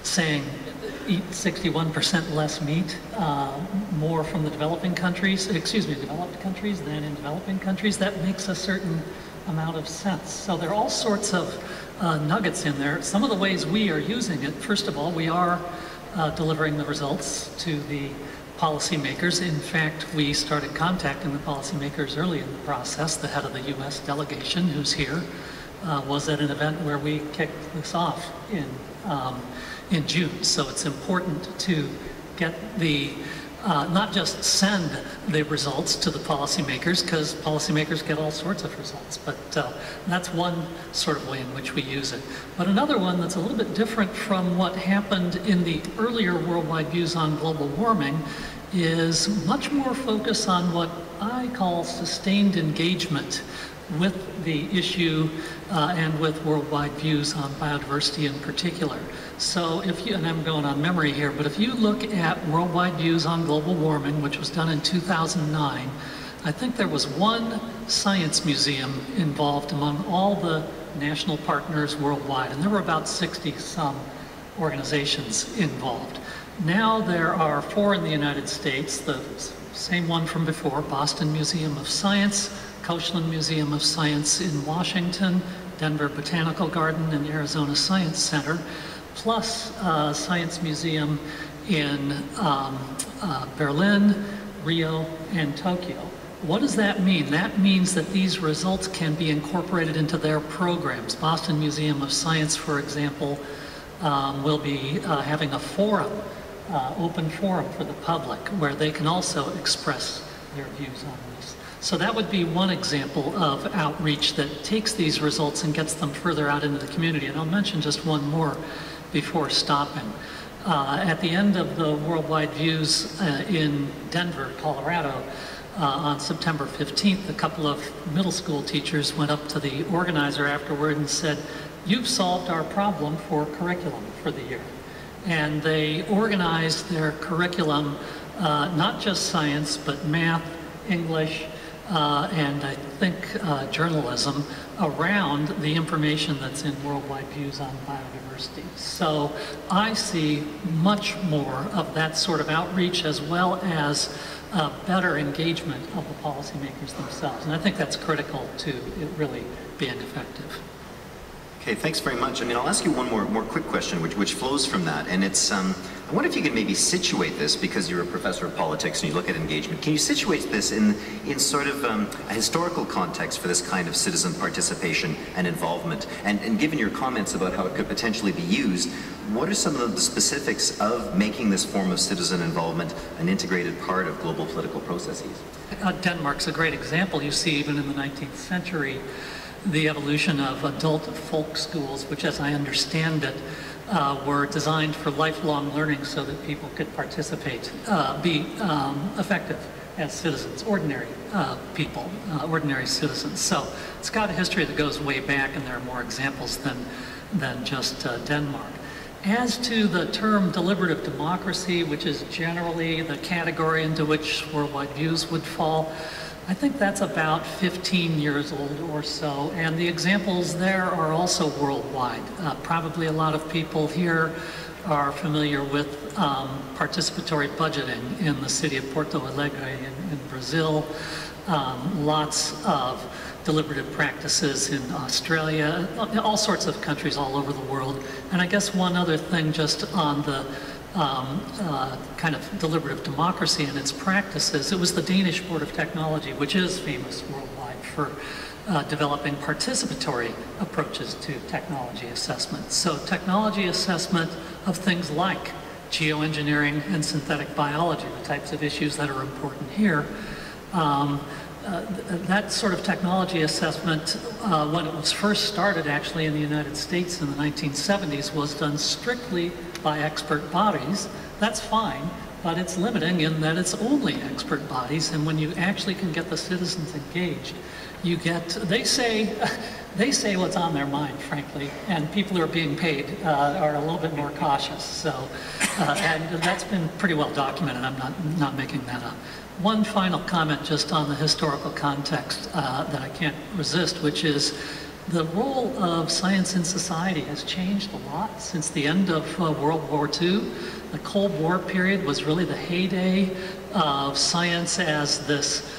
saying eat 61% less meat, more from the developed countries than in developing countries. That makes a certain amount of sense. So there are all sorts of nuggets in there. Some of the ways we are using it, first of all, we are delivering the results to the policymakers. In fact, we started contacting the policymakers early in the process. The head of the U.S. delegation, who's here, was at an event where we kicked this off in June. So it's important to get the, not just send the results to the policymakers, because policymakers get all sorts of results, but that's one sort of way in which we use it. But another one that's a little bit different from what happened in the earlier worldwide views on global warming is much more focus on what I call sustained engagement with the issue and with worldwide views on biodiversity in particular. So if you, and I'm going on memory here, but if you look at worldwide views on global warming, which was done in 2009, I think there was one science museum involved among all the national partners worldwide, and there were about 60-some organizations involved. Now there are 4 in the United States, the same one from before, Boston Museum of Science, Coachland Museum of Science in Washington, Denver Botanical Garden, and Arizona Science Center, plus Science Museum in Berlin, Rio, and Tokyo. What does that mean? That means that these results can be incorporated into their programs. Boston Museum of Science, for example, will be having a forum, open forum for the public, where they can also express their views on this. So that would be one example of outreach that takes these results and gets them further out into the community. And I'll mention just one more before stopping. At the end of the Worldwide Views in Denver, Colorado, on September 15th, a couple of middle school teachers went up to the organizer afterward and said, "You've solved our problem for curriculum for the year." And they organized their curriculum, not just science, but math, English, and I think journalism, around the information that's in Worldwide Views on biodiversity. So I see much more of that sort of outreach, as well as better engagement of the policymakers themselves. And I think that's critical to it really being effective. Okay, thanks very much. I mean, I'll ask you one more quick question, which flows from that, and it's, I wonder if you could maybe situate this, because you're a professor of politics and you look at engagement. Can you situate this in sort of a historical context for this kind of citizen participation and involvement? And given your comments about how it could potentially be used, what are some of the specifics of making this form of citizen involvement an integrated part of global political processes? Denmark's a great example. You see, even in the 19th century, the evolution of adult folk schools, which, as I understand it, were designed for lifelong learning so that people could participate, be effective as citizens, ordinary people, ordinary citizens. So it's got a history that goes way back, and there are more examples than just Denmark. As to the term deliberative democracy, which is generally the category into which Worldwide Views would fall, I think that's about 15 years old or so, and the examples there are also worldwide. Probably a lot of people here are familiar with participatory budgeting in the city of Porto Alegre in Brazil, lots of deliberative practices in Australia, all sorts of countries all over the world. And I guess one other thing just on the kind of deliberative democracy and its practices, it was the Danish Board of Technology, which is famous worldwide for developing participatory approaches to technology assessment. So technology assessment of things like geoengineering and synthetic biology, the types of issues that are important here. That sort of technology assessment, when it was first started actually in the United States in the 1970s, was done strictly by expert bodies. That's fine, but it's limiting in that it's only expert bodies, and when you actually can get the citizens engaged, you get, they say what's on their mind, frankly, and people who are being paid are a little bit more cautious. So, and that's been pretty well documented. I'm not making that up. One final comment just on the historical context that I can't resist, which is The role of science in society has changed a lot since the end of World War II. The Cold War period was really the heyday of science as this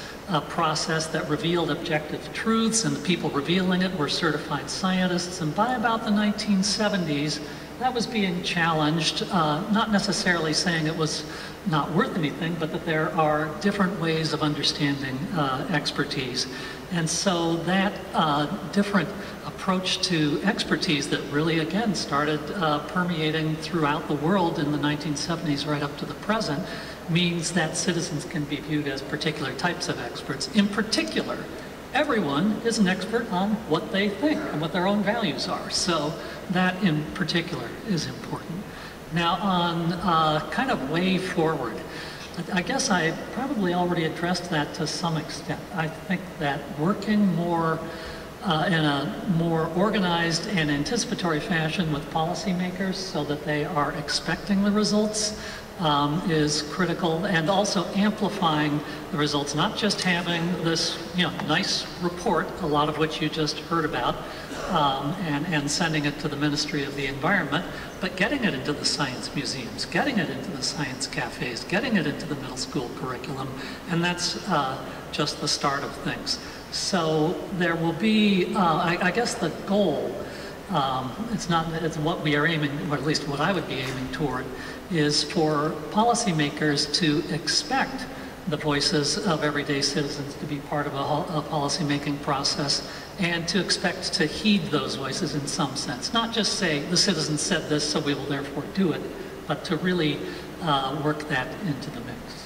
process that revealed objective truths, and the people revealing it were certified scientists. And by about the 1970s, that was being challenged, not necessarily saying it was not worth anything, but that there are different ways of understanding expertise. And so that different approach to expertise that really, again, started permeating throughout the world in the 1970s right up to the present means that citizens can be viewed as particular types of experts. In particular, everyone is an expert on what they think and what their own values are. So that in particular is important. Now on kind of way forward, I guess I probably already addressed that to some extent. I think that working more in a more organized and anticipatory fashion with policymakers so that they are expecting the results is critical, and also amplifying the results, not just having this nice report, a lot of which you just heard about, and sending it to the Ministry of the Environment, but getting it into the science museums, getting it into the science cafes, getting it into the middle school curriculum, and that's just the start of things. So there will be, I guess the goal, it's what we are aiming, or at least what I would be aiming toward, is for policymakers to expect the voices of everyday citizens to be part of a policymaking process, and to expect to heed those voices in some sense. Not just say, the citizens said this, so we will therefore do it, but to really work that into the mix.